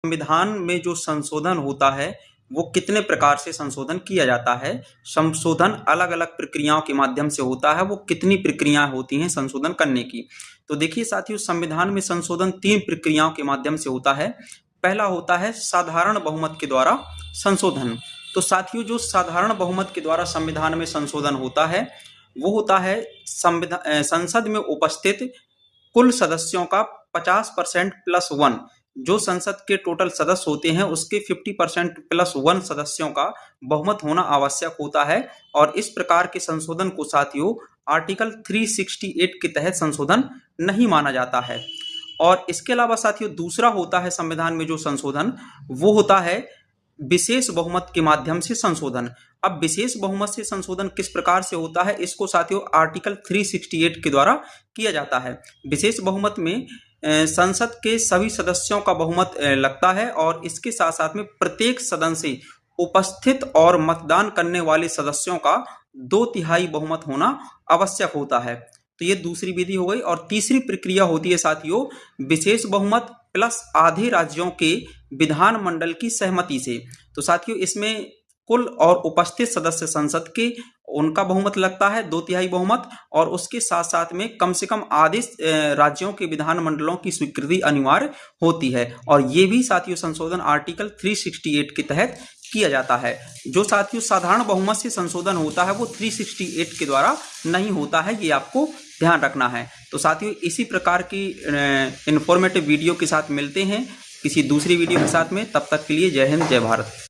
संविधान में जो संशोधन होता है वो कितने प्रकार से संशोधन किया जाता है। संशोधन अलग अलग प्रक्रियाओं के माध्यम से होता है। वो कितनी प्रक्रियाएं होती हैं संशोधन करने की। तो देखिए साथियों, संविधान में संशोधन 3 प्रक्रियाओं के माध्यम से होता है। पहला होता है साधारण बहुमत के द्वारा संशोधन। तो साथियों, जो साधारण बहुमत के द्वारा संविधान में संशोधन होता है वो होता है संसद में उपस्थित कुल सदस्यों का 50% प्लस 1। जो संसद के टोटल सदस्य होते हैं उसके 50% प्लस 1 सदस्यों का बहुमत होना आवश्यक होता है। और इस प्रकार के संशोधन को साथियों आर्टिकल 368 के तहत संशोधन नहीं माना जाता है। और इसके अलावा साथियों दूसरा होता है संविधान में जो संशोधन, वो होता है विशेष बहुमत के माध्यम से संशोधन। अब विशेष बहुमत से संशोधन किस प्रकार से होता है, इसको साथियों आर्टिकल 368 के द्वारा किया जाता है। विशेष बहुमत में संसद के सभी सदस्यों का बहुमत लगता है और इसके साथ साथ में प्रत्येक सदन से उपस्थित और मतदान करने वाले सदस्यों का 2/3 बहुमत होना आवश्यक होता है। तो ये दूसरी विधि हो गई। और तीसरी प्रक्रिया होती है साथियों विशेष बहुमत प्लस आधे राज्यों के विधानमंडल की सहमति से। तो साथियों इसमें कुल और उपस्थित सदस्य संसद के उनका बहुमत लगता है 2/3 बहुमत, और उसके साथ साथ में कम से कम आधे राज्यों के विधानमंडलों की स्वीकृति अनिवार्य होती है। और ये भी साथियों संशोधन आर्टिकल 368 के तहत किया जाता है। जो साथियों साधारण बहुमत से संशोधन होता है वो 368 के द्वारा नहीं होता है, ये आपको ध्यान रखना है। तो साथियों इसी प्रकार की इंफॉर्मेटिव वीडियो के साथ मिलते हैं किसी दूसरी वीडियो के साथ में। तब तक के लिए जय हिंद जय भारत।